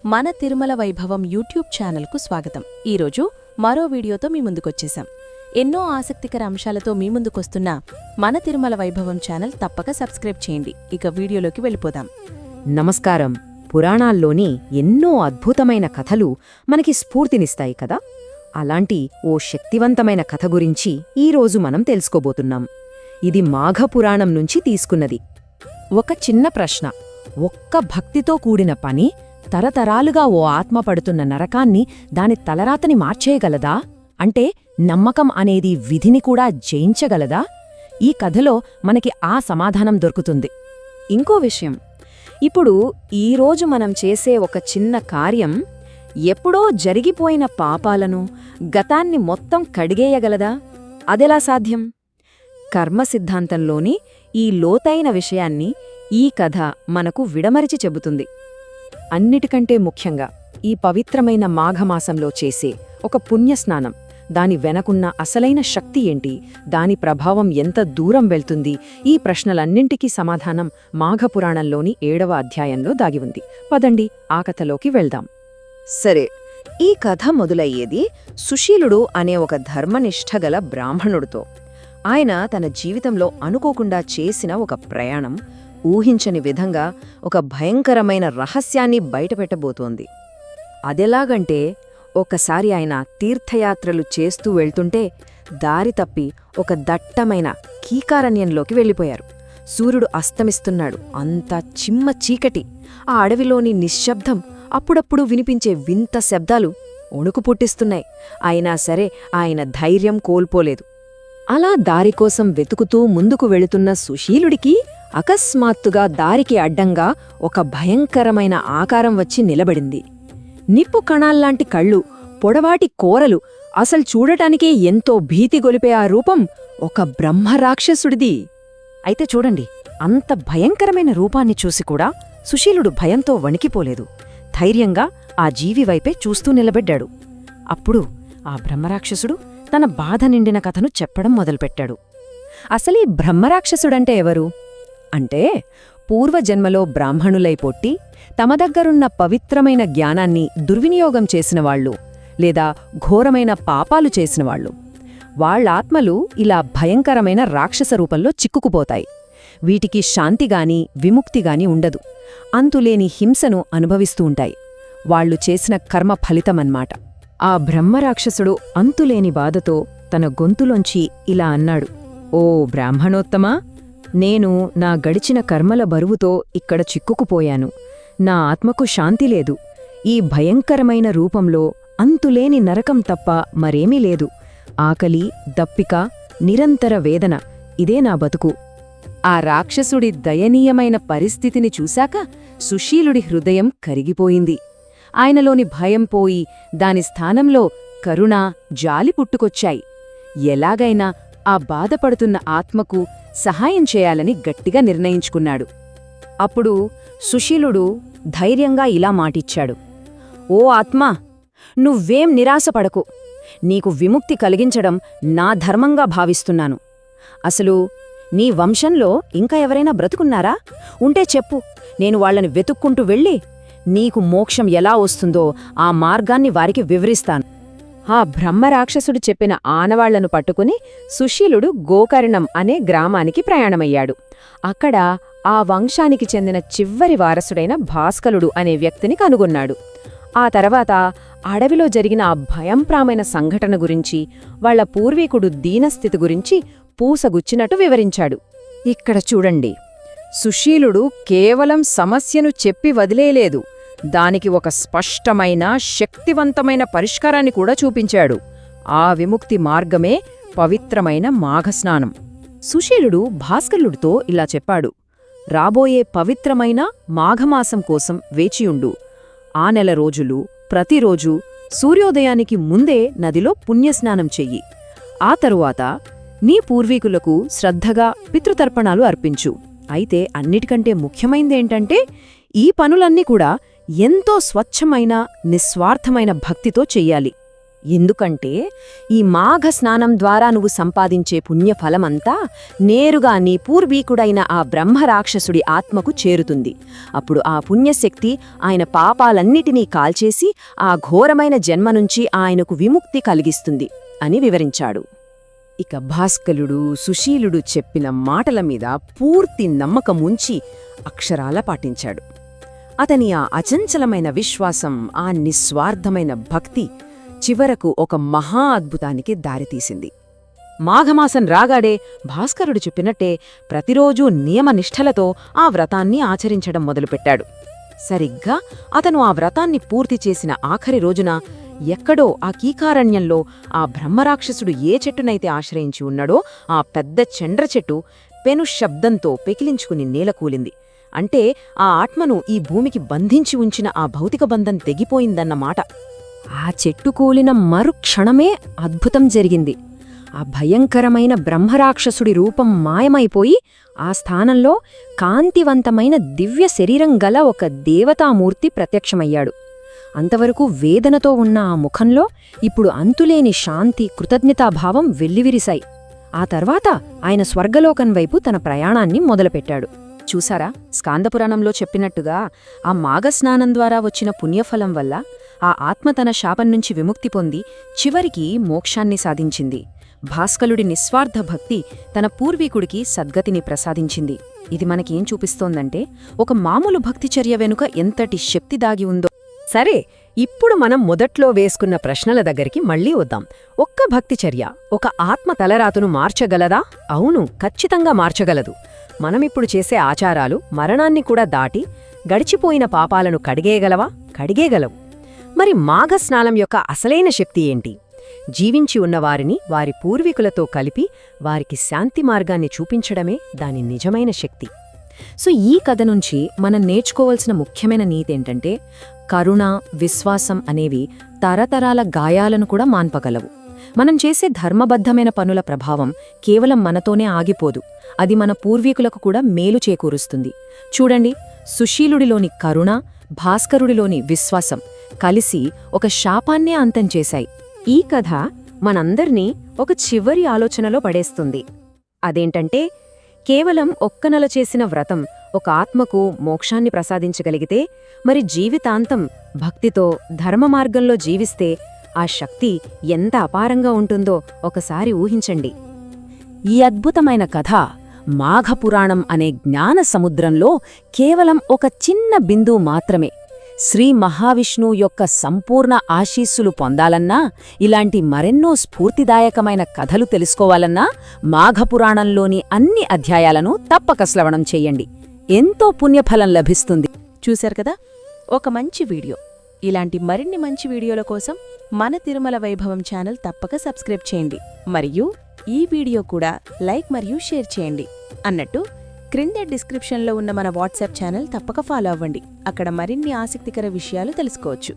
మన తిరుమల వైభవం యూట్యూబ్ ఛానల్కు స్వాగతం. ఈరోజు మరో వీడియోతో మీ ముందుకొచ్చేశాం. ఎన్నో ఆసక్తికర అంశాలతో మీ ముందుకొస్తున్న మన తిరుమల వైభవం ఛానల్ తప్పక సబ్స్క్రైబ్ చేయండి. ఇక వీడియోలోకి వెళ్ళిపోదాం. నమస్కారం. పురాణాల్లోని ఎన్నో అద్భుతమైన కథలు మనకి స్ఫూర్తినిస్తాయి కదా. అలాంటి ఓ శక్తివంతమైన కథ గురించి ఈరోజు మనం తెలుసుకోబోతున్నాం. ఇది మాఘపురాణం నుంచి తీసుకున్నది. ఒక చిన్న ప్రశ్న: ఒక్క భక్తితో కూడిన పని తరతరాలుగా ఓ ఆత్మ పడుతున్న నరకాన్ని, దాని తలరాతని మార్చేయగలదా? అంటే నమ్మకం అనేది విధిని కూడా జయించగలదా? ఈ కథలో మనకి ఆ సమాధానం దొరుకుతుంది. ఇంకో విషయం, ఇప్పుడు ఈరోజు మనం చేసే ఒక చిన్న కార్యం ఎప్పుడో జరిగిపోయిన పాపాలను, గతాన్ని మొత్తం కడిగేయగలదా? అదెలా సాధ్యం? కర్మ సిద్ధాంతంలోని ఈ లోతైన విషయాన్ని ఈ కథ మనకు విడమరిచి చెబుతుంది. అన్నిటికంటే ముఖ్యంగా ఈ పవిత్రమైన మాఘమాసంలో చేసే ఒక పుణ్యస్నానం, దాని వెనకున్న అసలైన శక్తి ఏంటి, దాని ప్రభావం ఎంత దూరం వెళ్తుంది, ఈ ప్రశ్నలన్నింటికీ సమాధానం మాఘపురాణంలోని 7వ అధ్యాయంలో దాగి ఉంది. పదండి ఆ కథలోకి వెళ్దాం. సరే, ఈ కథ మొదలయ్యేది సుశీలుడు అనే ఒక ధర్మనిష్ఠగల బ్రాహ్మణుడితో. ఆయన తన జీవితంలో అనుకోకుండా చేసిన ఒక ప్రయాణం ఊహించని విధంగా ఒక భయంకరమైన రహస్యాన్ని బయటపెట్టబోతోంది. అదెలాగంటే, ఒకసారి ఆయన తీర్థయాత్రలు చేస్తూ వెళ్తుంటే దారి తప్పి ఒక దట్టమైన కీకారణ్యంలోకి వెళ్ళిపోయారు. సూర్యుడు అస్తమిస్తున్నాడు. అంతా చిమ్మ చీకటి. ఆ అడవిలోని నిశ్శబ్దం, అప్పుడప్పుడు వినిపించే వింత శబ్దాలు వణుకు పుట్టిస్తున్నాయి. అయినా సరే ఆయన ధైర్యం కోల్పోలేదు. అలా దారికోసం వెతుకుతూ ముందుకు వెళుతున్న సుశీలుడికి అకస్మాత్తుగా దారికి అడ్డంగా ఒక భయంకరమైన ఆకారం వచ్చి నిలబడింది. నిప్పు కణాల్లాంటి కళ్ళు, పొడవాటి కోరలు, అసలు చూడటానికే ఎంతో భీతి గొలిపే ఆ రూపం ఒక బ్రహ్మరాక్షసుడిది. అయితే చూడండి, అంత భయంకరమైన రూపాన్ని చూసి కూడా సుశీలుడు భయంతో వణికిపోలేదు. ధైర్యంగా ఆ జీవి వైపే చూస్తూ నిలబడ్డాడు. అప్పుడు ఆ బ్రహ్మరాక్షసుడు తన బాధ నిండిన కథను చెప్పడం మొదలుపెట్టాడు. అసలీ బ్రహ్మరాక్షసుడంటే ఎవరు అంటే, పూర్వజన్మలో బ్రాహ్మణులై పొట్టి తమ దగ్గరున్న పవిత్రమైన జ్ఞానాన్ని దుర్వినియోగం చేసినవాళ్లు, లేదా ఘోరమైన పాపాలు చేసినవాళ్లు. వాళ్లాత్మలు ఇలా భయంకరమైన రాక్షస రూపంలో చిక్కుకుపోతాయి. వీటికి శాంతిగాని విముక్తిగాని ఉండదు. అంతులేని హింసను అనుభవిస్తూ ఉంటాయి. వాళ్లు చేసిన కర్మ ఫలితమన్మాట. ఆ బ్రహ్మరాక్షసుడు అంతులేని బాధతో తన గొంతులోంచి ఇలా అన్నాడు: ఓ బ్రాహ్మణోత్తమా, నేను నా గడిచిన కర్మల బరువుతో ఇక్కడ చిక్కుకుపోయాను. నా ఆత్మకు శాంతి లేదు. ఈ భయంకరమైన రూపంలో అంతులేని నరకం తప్ప మరేమీ లేదు. ఆకలి, దప్పిక, నిరంతర వేదన, ఇదే నా బతుకు. ఆ రాక్షసుడి దయనీయమైన పరిస్థితిని చూశాక సుశీలుడి హృదయం కరిగిపోయింది. ఆయనలోని భయం పోయి దాని స్థానంలో కరుణ, జాలి పుట్టుకొచ్చాయి. ఎలాగైనా ఆ బాధపడుతున్న ఆత్మకు సహాయం చేయాలని గట్టిగా నిర్ణయించుకున్నాడు. అప్పుడు సుశీలుడు ధైర్యంగా ఇలా మాటిచ్చాడు: ఓ ఆత్మా, నువ్వేం నిరాశపడకు. నీకు విముక్తి కలిగించడం నా ధర్మంగా భావిస్తున్నాను. అసలు నీ వంశంలో ఇంకా ఎవరైనా బ్రతుకున్నారా? ఉంటే చెప్పు, నేను వాళ్లని వెతుక్కుంటూ వెళ్ళి నీకు మోక్షం ఎలా వస్తుందో ఆ మార్గాన్ని వారికి వివరిస్తాను. ఆ బ్రహ్మరాక్షసుడు చెప్పిన ఆనవాళ్లను పట్టుకుని సుశీలుడు గోకర్ణం అనే గ్రామానికి ప్రయాణమయ్యాడు. అక్కడ ఆ వంశానికి చెందిన చివరి వారసుడైన భాస్కరుడు అనే వ్యక్తిని కనుగొన్నాడు. ఆ తర్వాత అడవిలో జరిగిన ఆ భయంప్రామైన సంఘటన గురించి, వాళ్ల పూర్వీకుడు దీనస్థితి గురించి పూసగుచ్చినట్టు వివరించాడు. ఇక్కడ చూడండి, సుశీలుడు కేవలం సమస్యను చెప్పి వదిలేలేదు, దానికి ఒక స్పష్టమైన, శక్తివంతమైన పరిష్కారాన్ని కూడా చూపించాడు. ఆ విముక్తి మార్గమే పవిత్రమైన మాఘస్నానం. సుశీలుడు భాస్కరుడితో ఇలా చెప్పాడు: రాబోయే పవిత్రమైన మాఘమాసం కోసం వేచియుండు. ఆ నెల రోజులు ప్రతిరోజూ సూర్యోదయానికి ముందే నదిలో పుణ్యస్నానం చెయ్యి. ఆ తరువాత నీ పూర్వీకులకు శ్రద్ధగా పితృతర్పణాలు అర్పించు. అయితే అన్నిటికంటే ముఖ్యమైందేంటంటే, ఈ పనులన్నీ కూడా ఎంతో స్వచ్ఛమైన, నిస్వార్థమైన భక్తితో చెయ్యాలి. ఎందుకంటే ఈ మాఘ స్నానం ద్వారా నువ్వు సంపాదించే పుణ్యఫలమంతా నేరుగా నీ పూర్వీకుడైన ఆ బ్రహ్మరాక్షసుడి ఆత్మకు చేరుతుంది. అప్పుడు ఆ పుణ్యశక్తి ఆయన పాపాలన్నిటినీ కాల్చేసి ఆ ఘోరమైన జన్మ నుంచి ఆయనకు విముక్తి కలిగిస్తుంది అని వివరించాడు. ఇక భాస్కరుడు సుశీలుడు చెప్పిన మాటల మీద పూర్తి నమ్మకముంచి అక్షరాల పాటించాడు. అతని ఆ అచంచలమైన విశ్వాసం, ఆ నిస్వార్థమైన భక్తి చివరకు ఒక మహా అద్భుతానికి దారితీసింది. మాఘమాసం రాగాడే భాస్కరుడు చెప్పినట్టే ప్రతిరోజూ నియమనిష్ఠలతో ఆ వ్రతాన్ని ఆచరించడం మొదలుపెట్టాడు. సరిగ్గా అతను ఆ వ్రతాన్ని పూర్తి చేసిన ఆఖరి రోజున ఎక్కడో ఆ కీకారణ్యంలో ఆ బ్రహ్మరాక్షసుడు ఏ చెట్టునైతే ఆశ్రయించి ఉన్నాడో ఆ పెద్ద చండ్ర చెట్టు పెను శబ్దంతో పెకిలించుకుని నేలకూలింది. అంటే ఆ ఆత్మను ఈ భూమికి బంధించి ఉంచిన ఆ భౌతిక బంధం తెగిపోయిందన్నమాట. ఆ చెట్టు కూలిన మరుక్షణమే అద్భుతం జరిగింది. ఆ భయంకరమైన బ్రహ్మరాక్షసుడి రూపం మాయమైపోయి ఆ స్థానంలో కాంతివంతమైన దివ్య శరీరం గల ఒక దేవతామూర్తి ప్రత్యక్షమయ్యాడు. అంతవరకు వేదనతో ఉన్న ఆ ముఖంలో ఇప్పుడు అంతులేని శాంతి, కృతజ్ఞతాభావం వెల్లివిరిశాయి. ఆ తర్వాత ఆయన స్వర్గలోకం వైపు తన ప్రయాణాన్ని మొదలుపెట్టాడు. చూసారా, స్కాందపురాణంలో చెప్పినట్టుగా ఆ మాఘస్నానం ద్వారా వచ్చిన పుణ్యఫలం వల్ల ఆ ఆత్మ తన శాపం నుంచి విముక్తి పొంది చివరికి మోక్షాన్ని సాధించింది. భాస్కరుడి నిస్వార్థ భక్తి తన పూర్వీకుడికి సద్గతిని ప్రసాదించింది. ఇది మనకేం చూపిస్తోందంటే ఒక మామూలు భక్తిచర్య వెనుక ఎంతటి శక్తి దాగి ఉందో. సరే, ఇప్పుడు మనం మొదట్లో వేసుకున్న ప్రశ్నల దగ్గరికి మళ్లీ వద్దాం. ఒక్క భక్తిచర్య ఒక ఆత్మ తలరాతును మార్చగలదా? అవును, ఖచ్చితంగా మార్చగలదు. మనమిప్పుడు చేసే ఆచారాలు మరణాన్ని కూడా దాటి గడిచిపోయిన పాపాలను కడిగేయగలవా? కడిగేగలవు. మరి మాఘస్నానం యొక్క అసలైన శక్తి ఏంటి? జీవించి ఉన్నవారిని వారి పూర్వీకులతో కలిపి వారికి శాంతి మార్గాన్ని చూపించడమే దాని నిజమైన శక్తి. సో ఈ కథ నుంచి మనం నేర్చుకోవాల్సిన ముఖ్యమైన నీతేంటంటే కరుణ, విశ్వాసం అనేవి తరతరాల గాయాలను కూడా మాన్పగలవు. మనం చేసే ధర్మబద్ధమైన పనుల ప్రభావం కేవలం మనతోనే ఆగిపోదు, అది మన పూర్వీకులకు కూడా మేలు చేకూరుస్తుంది. చూడండి, సుశీలుడిలోని కరుణ, భాస్కరుడిలోని విశ్వాసం కలిసి ఒక శాపాన్నే అంతం చేశాయి. ఈ కథ మనందర్నీ ఒక చివరి ఆలోచనలో పడేస్తుంది. అదేంటంటే కేవలం ఒక్క నెల చేసిన వ్రతం ఒక ఆత్మకు మోక్షాన్ని ప్రసాదించగలిగితే, మరి జీవితాంతం భక్తితో ధర్మ మార్గంలో జీవిస్తే ఆ శక్తి ఎంత అపారంగా ఉంటుందో ఒకసారి ఊహించండి. ఈ అద్భుతమైన కథ మాఘపురాణం అనే జ్ఞాన సముద్రంలో కేవలం ఒక చిన్న బిందువు మాత్రమే. శ్రీ మహావిష్ణువు యొక్క సంపూర్ణ ఆశీస్సులు పొందాలన్నా, ఇలాంటి మరెన్నో స్ఫూర్తిదాయకమైన కథలు తెలుసుకోవాలన్నా మాఘపురాణంలోని అన్ని అధ్యాయాలను తప్పక శ్రవణం చెయ్యండి. ఎంతో పుణ్యఫలం లభిస్తుంది. చూశారు కదా, ఒక మంచి వీడియో. ఇలాంటి మరిన్ని మంచి వీడియోల కోసం మన తిరుమల వైభవం ఛానల్ తప్పక సబ్స్క్రైబ్ చేయండి. మరియు ఈ వీడియో కూడా లైక్ మరియు షేర్ చేయండి. అన్నట్టు క్రింద డిస్క్రిప్షన్లో ఉన్న మన వాట్సాప్ ఛానల్ తప్పక ఫాలో అవ్వండి. అక్కడ మరిన్ని ఆసక్తికర విషయాలు తెలుసుకోవచ్చు.